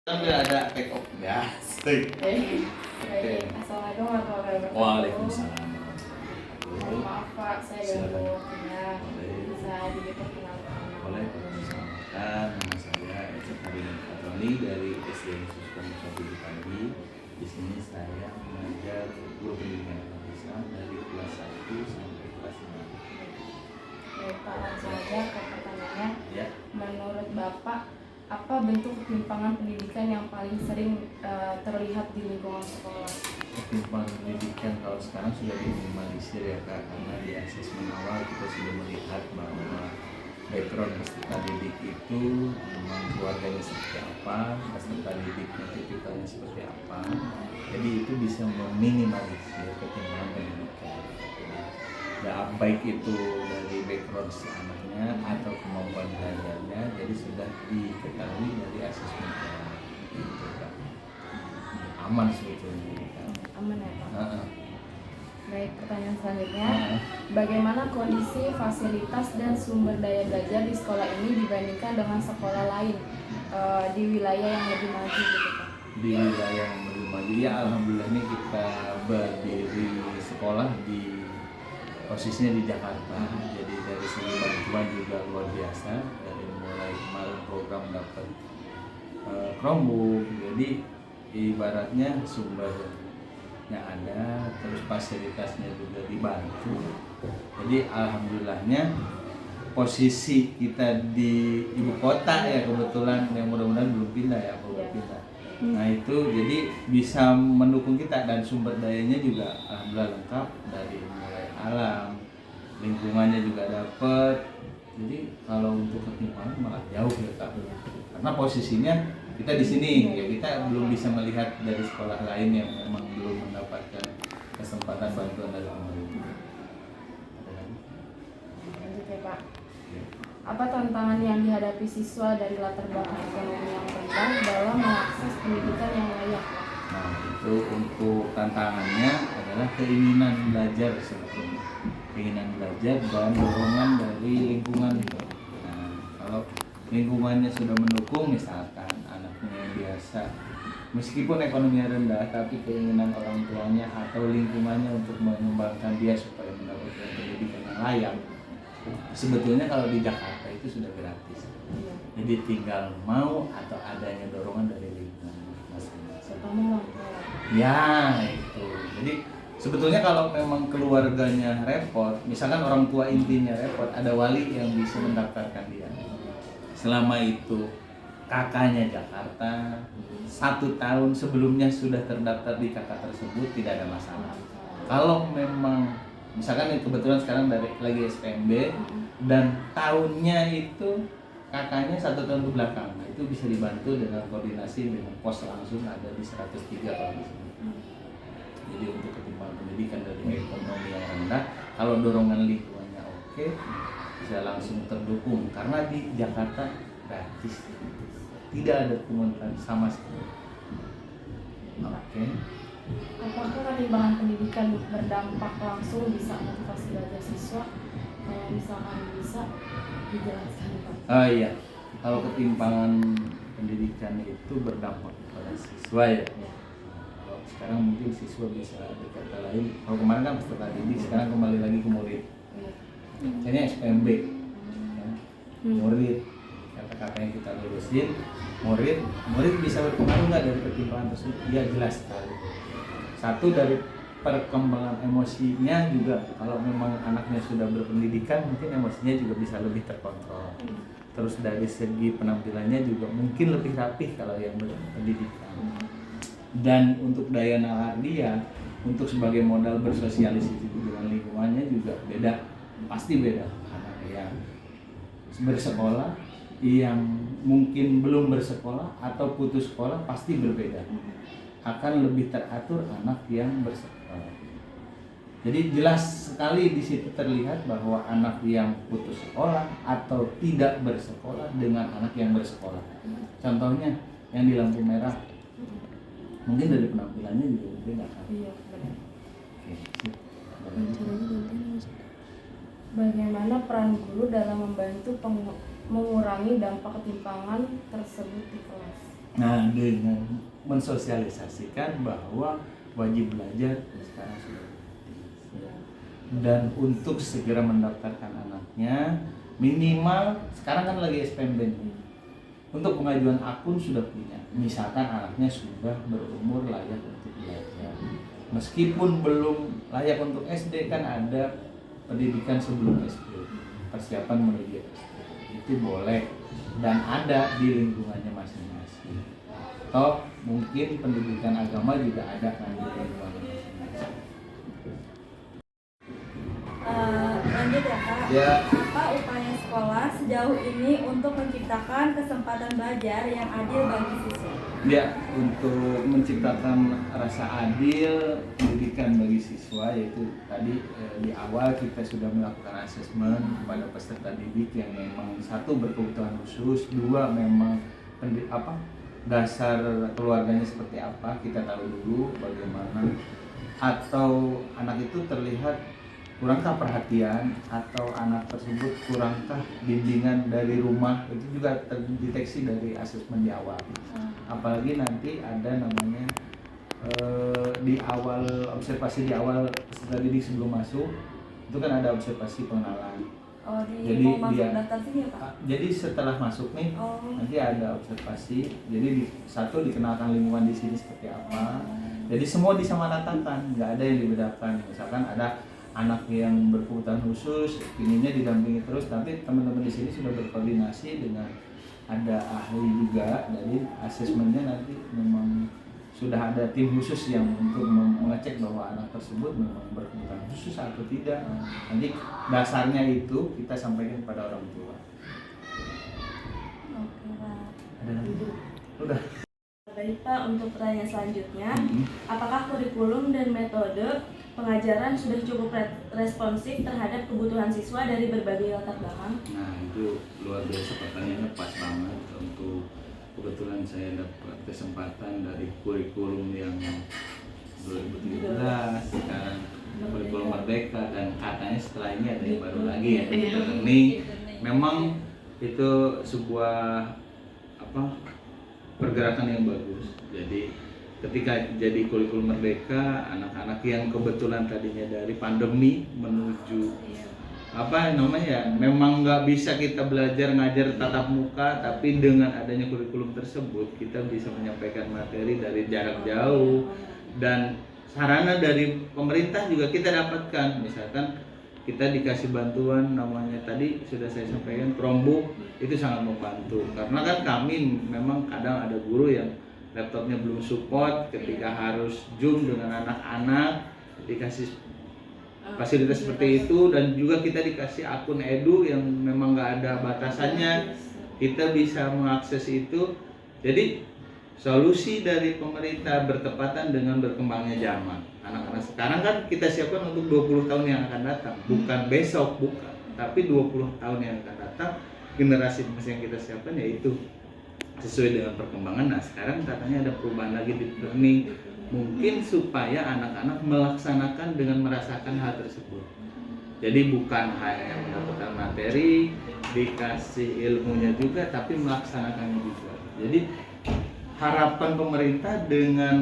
Nggak ada take off ya. Baik. Assalamualaikum warahmatullahi wabarakatuh. Waalaikumsalam. Mohon maaf Pak, saya ganggu waktunya. Bisa diperkenalkan. Waalaikumsalam. Nama saya Ecep Harian Patroni dari SD Yesus Pondok Pagi. Di sini saya mengajar guru pendidikan agama Islam dari kelas 1 sampai kelas 5. Baik Pak, langsung aja ke pertanyaannya. Ya. Menurut Bapak, apa bentuk ketimpangan pendidikan yang paling sering terlihat di lingkungan sekolah? Ketimpangan pendidikan kalau sekarang sudah diminimalisir ya Kak, karena di asesmen awal kita sudah melihat bahwa background peserta didik itu memang keluarganya seperti apa, peserta didiknya tipikalnya seperti apa, jadi itu bisa meminimalisir ketimpangan pendidikan. Ya, baik itu dari background si anaknya atau kemampuan belajarnya, jadi sudah diketahui dari asesmen awal gitu Kak. Aman sebetulnya kan. Aman ya Pak? Heeh. Baik, pertanyaan selanjutnya. Bagaimana kondisi fasilitas dan sumber daya belajar di sekolah ini dibandingkan dengan sekolah lain di wilayah yang lebih maju gitu Pak? Di wilayah yang lebih maju ya, alhamdulillah ini kita berdiri sekolah di posisinya di Jakarta, jadi dari segi bantuan juga luar biasa, dari mulai kemarin program dapat Chromebook, jadi ibaratnya sumbernya ada, terus fasilitasnya juga dibantu, jadi alhamdulillahnya posisi kita di ibu kota ya, kebetulan yang mudah-mudahan belum pindah ya, belum pindah. Nah itu jadi bisa mendukung kita, dan sumber dayanya juga alhamdulillah lengkap, dari mulai alam, lingkungannya juga dapat. Jadi kalau untuk ketimpangan malah jauh ya Kak. Karena posisinya kita di sini ya, kita belum bisa melihat dari sekolah lain yang memang belum mendapatkan kesempatan bantuan dari pemerintah. Lanjut ya Pak. Apa tantangan yang dihadapi siswa dari latar belakang ekonomi yang rendah dalam mengakses pendidikan yang layak? Nah itu untuk tantangannya adalah keinginan belajar sebetulnya, keinginan belajar dan dorongan dari lingkungan. Nah kalau lingkungannya sudah mendukung, misalkan anaknya yang biasa meskipun ekonominya rendah tapi keinginan orang tuanya atau lingkungannya untuk mengembangkan dia supaya mendapatkan pendidikan yang layak, sebetulnya kalau di Jakarta itu sudah gratis. Jadi tinggal mau atau adanya dorongan dari lingkungan masing-masing. Ya itu. Jadi sebetulnya kalau memang keluarganya repot, misalkan orang tua intinya repot, ada wali yang bisa mendaftarkan dia. Selama itu kakaknya Jakarta, 1 tahun sebelumnya sudah terdaftar di kakak tersebut, tidak ada masalah. Kalau memang misalkan kebetulan sekarang lagi SPMB dan tahunnya itu kakaknya 1 tahun ke belakang, nah itu bisa dibantu dengan koordinasi dengan pos langsung ada di 103 kalau di sini. Jadi untuk ketimpangan pendidikan dari ekonomi yang rendah, kalau dorongan lingkungannya oke, bisa langsung terdukung karena di Jakarta gratis, tidak ada pungutan sama sekali. Oke. Apakah ketimpangan pendidikan berdampak langsung bisa motivasi belajar siswa? Misalkan bisa dijelaskan Pak. Oh iya, kalau ketimpangan pendidikan itu berdampak pada siswa ya. Kalau sekarang mungkin siswa bisa ada kata lain. Kalau kemarin kan peserta didik, sekarang kembali lagi ke murid. Misalnya SPMB, ya. Murid, kata-kata yang kita lulusin, murid bisa berpengaruh nggak dari ketimpangan tersebut? Iya jelas sekali. Satu dari perkembangan emosinya juga, kalau memang anaknya sudah berpendidikan mungkin emosinya juga bisa lebih terkontrol. Terus dari segi penampilannya juga mungkin lebih rapih kalau yang berpendidikan. Dan untuk daya nalar dia untuk sebagai modal bersosialisasi dengan lingkungannya juga beda, pasti beda. Anak yang bersekolah, yang mungkin belum bersekolah atau putus sekolah pasti berbeda. Akan lebih teratur anak yang bersekolah. Jadi jelas sekali di situ terlihat bahwa anak yang putus sekolah atau tidak bersekolah dengan anak yang bersekolah. Contohnya yang di lampu merah, mungkin dari penampilannya juga berbeda kan? Iya, benar. Oke. Bagaimana peran guru dalam membantu mengurangi dampak ketimpangan tersebut di kelas? Nah, dengan mensosialisasikan bahwa wajib belajar sekarang sudah dan untuk segera mendaftarkan anaknya minimal sekarang kan lagi SPMB nih. Untuk pengajuan akun sudah punya, misalkan anaknya sudah berumur layak untuk belajar, meskipun belum layak untuk SD kan ada pendidikan sebelum SD, persiapan menuju SD itu boleh dan ada di lingkungannya masing-masing. Toh mungkin pendidikan agama juga ada kan di lingkungannya masing-masing. Lanjut ya Kak. Ya. Apa upaya sekolah sejauh ini untuk menciptakan kesempatan belajar yang adil bagi siswa? Ya, untuk menciptakan rasa adil pendidikan bagi siswa yaitu tadi di awal kita sudah melakukan asesmen kepada peserta didik yang memang satu berkebutuhan khusus, dua memang dasar keluarganya seperti apa kita tahu dulu bagaimana, atau anak itu terlihat kurangkah perhatian atau anak tersebut kurangkah bimbingan dari rumah, itu juga terdeteksi dari asesmen di awal. Apalagi nanti ada namanya di awal observasi di awal peserta didik sebelum masuk itu kan ada observasi pengenalan. Oh, Jadi mau masuk dia daftar sini ya Pak? Jadi setelah masuk nih Oh. nanti ada observasi. Jadi satu dikenalkan lingkungan di sini seperti apa. Jadi semua disamaratakan, nggak ada yang dibedakan. Misalkan ada anak yang berkebutuhan khusus, ininya didampingi terus, tapi teman-teman di sini sudah berkoordinasi dengan ada ahli juga, jadi asesmennya nanti memang sudah ada tim khusus yang untuk mengecek bahwa anak tersebut memang berkebutuhan khusus atau tidak. Nanti dasarnya itu kita sampaikan kepada orang tua. Oke Pak. Ada lagi? Udah. Baik Pak, untuk pertanyaan selanjutnya, apakah kurikulum dan metode pengajaran sudah cukup responsif terhadap kebutuhan siswa dari berbagai latar belakang? Nah itu luar biasa, pertanyaannya pas banget. Untuk kebetulan saya dapat kesempatan dari kurikulum yang 2017, sekarang kurikulum Merdeka, dan katanya setelah ini ada yang baru lagi ya, ini memang itu sebuah pergerakan yang bagus. Jadi ketika jadi kurikulum Merdeka, anak-anak yang kebetulan tadinya dari pandemi menuju memang nggak bisa kita belajar ngajar tatap muka, tapi dengan adanya kurikulum tersebut kita bisa menyampaikan materi dari jarak jauh, dan sarana dari pemerintah juga kita dapatkan. Misalkan kita dikasih bantuan namanya tadi sudah saya sampaikan Chromebook, itu sangat membantu karena kan kami memang kadang ada guru yang laptopnya belum support ketika harus Zoom dengan anak-anak, dikasih fasilitas seperti itu, dan juga kita dikasih akun edu yang memang nggak ada batasannya, kita bisa mengakses itu. Jadi solusi dari pemerintah bertepatan dengan berkembangnya zaman. Anak-anak sekarang kan kita siapkan untuk 20 tahun yang akan datang, bukan besok, bukan, tapi 20 tahun yang akan datang. Generasi yang kita siapkan yaitu sesuai dengan perkembangan. Nah sekarang katanya ada perubahan lagi di learning, mungkin supaya anak-anak melaksanakan dengan merasakan hal tersebut. Jadi bukan hanya mendapatkan materi, dikasih ilmunya juga, tapi melaksanakannya juga. Jadi harapan pemerintah dengan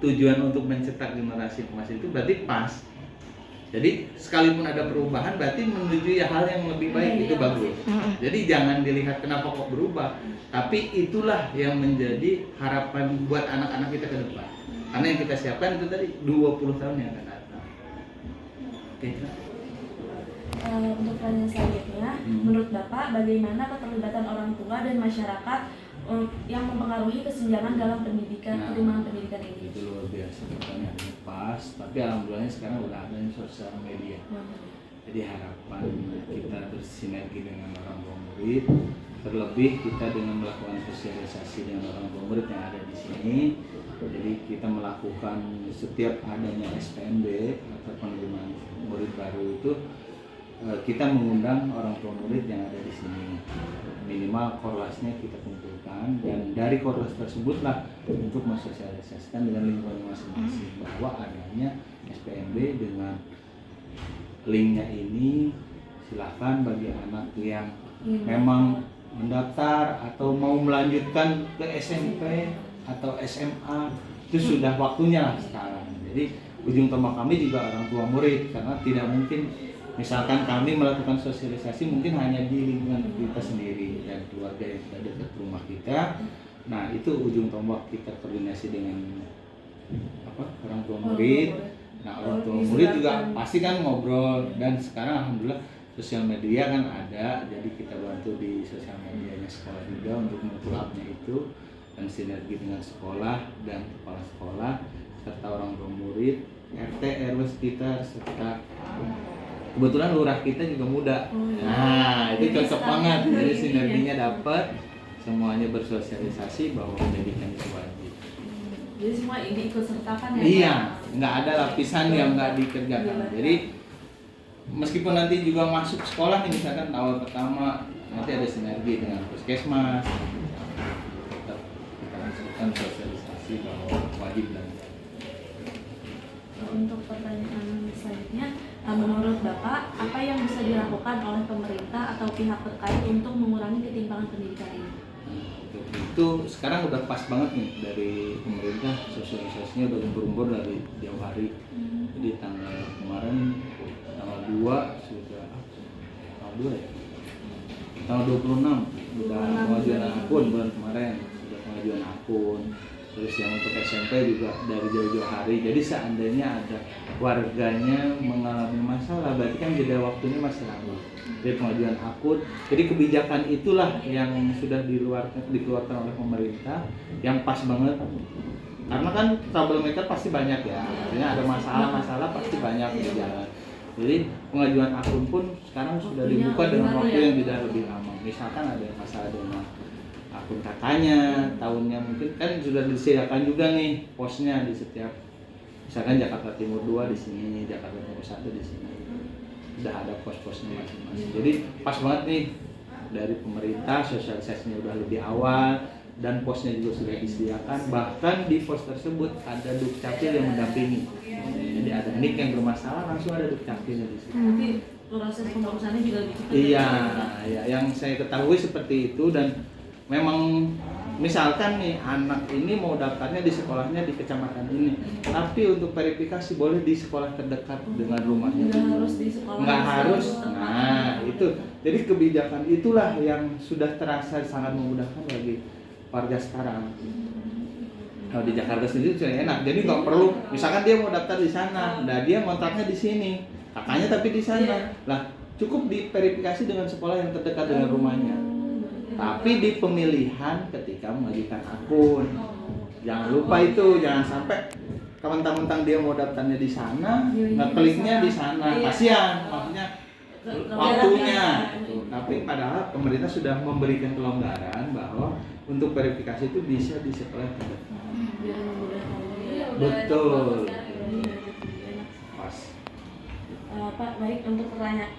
tujuan untuk mencetak generasi emas itu berarti pas. Jadi sekalipun ada perubahan berarti menuju hal yang lebih baik, itu bagus. Jadi jangan dilihat kenapa kok berubah, tapi itulah yang menjadi harapan buat anak-anak kita ke depan. Karena yang kita siapkan itu tadi 20 tahun yang akan datang. Oke. Untuk pertanyaan selanjutnya, menurut Bapak bagaimana keterlibatan orang tua dan masyarakat yang mempengaruhi kesenjangan dalam penerimaan pendidikan ini? Itu luar biasa, pertanyaannya pas, tapi alhamdulillah sekarang udah ada sosial media. Jadi harapan kita bersinergi dengan orang tua murid, terlebih kita dengan melakukan sosialisasi dengan orang tua murid yang ada di sini. Jadi kita melakukan setiap adanya SPMB atau penerimaan murid baru itu, kita mengundang orang tua murid yang ada di sini, minimal korlasnya kita kumpulkan, dan dari korlas tersebutlah untuk mensosialisasikan dengan lingkungan masing-masing bahwa adanya SPMB dengan linknya ini. Silakan bagi anak yang memang mendaftar atau mau melanjutkan ke SMP atau SMA, itu sudah waktunya lah sekarang. Jadi ujung tombak kami juga orang tua murid, karena tidak mungkin misalkan kami melakukan sosialisasi mungkin hanya di lingkungan kita sendiri dan keluarga yang tidak dekat rumah kita. Nah itu ujung tombak kita koordinasi dengan orang tua murid. Nah orang tua murid juga pasti kan ngobrol, dan sekarang alhamdulillah sosial media kan ada, jadi kita bantu di sosial medianya sekolah juga untuk menguploadnya itu, dan sinergi dengan sekolah dan kepala sekolah serta orang tua murid, RT RW sekitar, serta kebetulan lurah kita juga muda. Nah itu cocok banget, jadi sinerginya dapat, semuanya bersosialisasi bahwa pendidikan itu wajib. Jadi semua ini ikut sertakan ya? Iya, nggak ada lapisan yang nggak dikerjakan. Jadi meskipun nanti juga masuk sekolah nih, misalkan awal pertama nanti ada sinergi dengan puskesmas, tetap kita lakukan sosialisasi bahwa wajib belajar. Untuk pertanyaan selanjutnya, menurut Bapak, apa yang bisa dilakukan oleh pemerintah atau pihak terkait untuk mengurangi ketimpangan pendidikan ini? Untuk itu sekarang udah pas banget nih dari pemerintah, sosialisasinya udah gembur-gembur dari jauh hari. Jadi kemarin tanggal 2 sudah tanggal 2 ya? Tanggal 26 udah pengajuan akun bulan kemarin, sudah pengajuan akun. Terus yang untuk SMP juga dari jauh-jauh hari. Jadi seandainya ada warganya mengalami masalah, berarti kan jeda waktunya masih lama. Jadi pengajuan akun. Jadi kebijakan itulah yang sudah dikeluarkan oleh pemerintah, yang pas banget. Karena kan troublemaker pasti banyak ya. Artinya ada masalah-masalah pasti banyak di jalan. Jadi pengajuan akun pun sekarang sudah dibuka dengan waktu yang tidak lebih lama. Misalkan ada masalah dengan akun kakaknya, tahunnya mungkin kan sudah disediakan juga nih posnya di setiap, misalkan Jakarta Timur 2 di sini, Jakarta Timur 1 di sini, sudah ada pos-posnya masing-masing. Jadi pas banget nih dari pemerintah, sosialisasinya udah lebih awal dan posnya juga sudah disediakan. Bahkan di pos tersebut ada dukcapil yang mendampingi. Jadi ada NIK yang bermasalah, langsung ada dukcapilnya di situ. Nanti proses pengurusannya juga lebih cepat. Iya, yang saya ketahui seperti itu. Dan memang misalkan nih anak ini mau daftarnya di sekolahnya di kecamatan ini, tapi untuk verifikasi boleh di sekolah terdekat dengan rumahnya. Nggak harus di sekolah. Nggak harus. Nah itu, jadi kebijakan itulah yang sudah terasa sangat memudahkan bagi warga sekarang. Kalau di Jakarta sendiri sudah enak, jadi nggak perlu. Misalkan dia mau daftar di sana, nah dia kontraknya di sini, kakaknya tapi di sana. Lah cukup diverifikasi dengan sekolah yang terdekat dengan rumahnya. Tapi di pemilihan ketika mengajukan akun, jangan lupa itu, jangan sampai mentang-mentang dia mau daftarnya di sana, ngekliknya di sana, kasihan, maksudnya waktunya. Tapi padahal pemerintah sudah memberikan kelonggaran bahwa untuk verifikasi itu bisa di sekolah terdekat. Betul. Pas. Pak, baik, untuk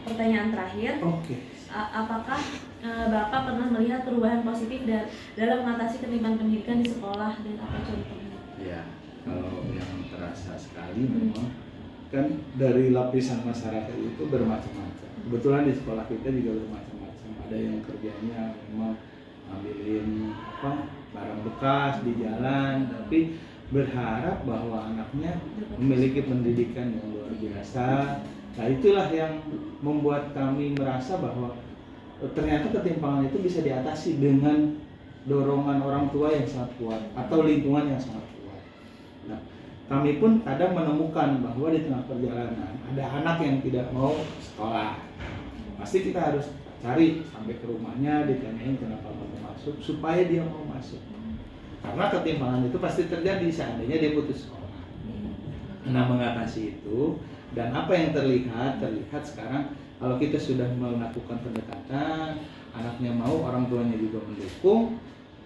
pertanyaan terakhir. Oke. Apakah Bapak pernah melihat perubahan positif dalam mengatasi ketimpangan pendidikan di sekolah, dan apa contohnya? Ya, kalau yang terasa sekali memang kan dari lapisan masyarakat itu bermacam-macam. Kebetulan di sekolah kita juga bermacam-macam. Ada yang kerjanya memang ngambilin barang bekas di jalan, tapi berharap bahwa anaknya memiliki pendidikan yang luar biasa. Nah itulah yang membuat kami merasa bahwa ternyata ketimpangan itu bisa diatasi dengan dorongan orang tua yang sangat kuat atau lingkungan yang sangat kuat. Nah, kami pun kadang menemukan bahwa di tengah perjalanan ada anak yang tidak mau sekolah. Pasti kita harus cari sampai ke rumahnya, ditanyain kenapa mau masuk supaya dia mau masuk. Karena ketimpangan itu pasti terjadi seandainya dia putus sekolah. Nah, mengatasi itu. Dan apa yang terlihat sekarang kalau kita sudah melakukan pendekatan, anaknya mau, orang tuanya juga mendukung.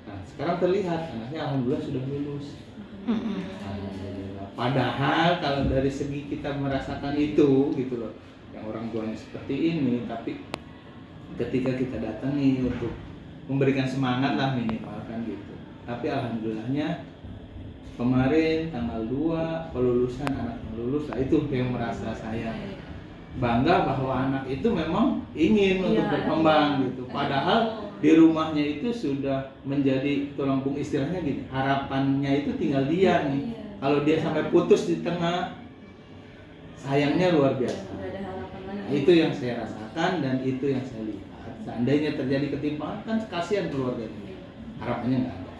Nah, sekarang terlihat anaknya alhamdulillah sudah lulus. Alhamdulillah. Padahal kalau dari segi kita merasakan itu gitu loh, yang orang tuanya seperti ini, tapi ketika kita datangi untuk memberikan semangat lah minimal kan gitu. Tapi alhamdulillahnya kemarin tanggal 2 pelulusan anak lulus, lah itu yang merasa saya bangga bahwa anak itu memang ingin untuk berkembang gitu. Padahal di rumahnya itu sudah menjadi tulang punggung, istilahnya gini, harapannya itu tinggal dia nih. Kalau dia sampai putus di tengah, sayangnya luar biasa. Nggak ada harapan lagi. Nah, itu yang saya rasakan dan itu yang saya lihat. Seandainya terjadi ketimpangan kan kasihan keluarga ini. Harapannya nggak ada.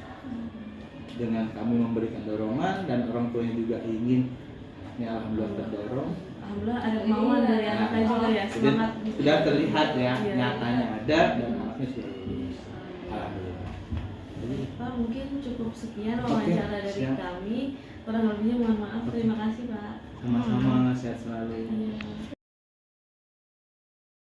Dengan kami memberikan dorongan dan orang tuanya juga ingin, ini alhamdulillah terdorong. Alhamdulillah ada kemauan dari anaknya juga ya, semangat gitu. Sudah terlihat ya, Iya. nyatanya ada dan anaknya sudah lulus. Alhamdulillah. Jadi, Pak, mungkin cukup sekian Oke, wawancara dari siap. kami. Kurang lebihnya mohon maaf. Terima kasih Pak. sama-sama sehat selalu. Iya.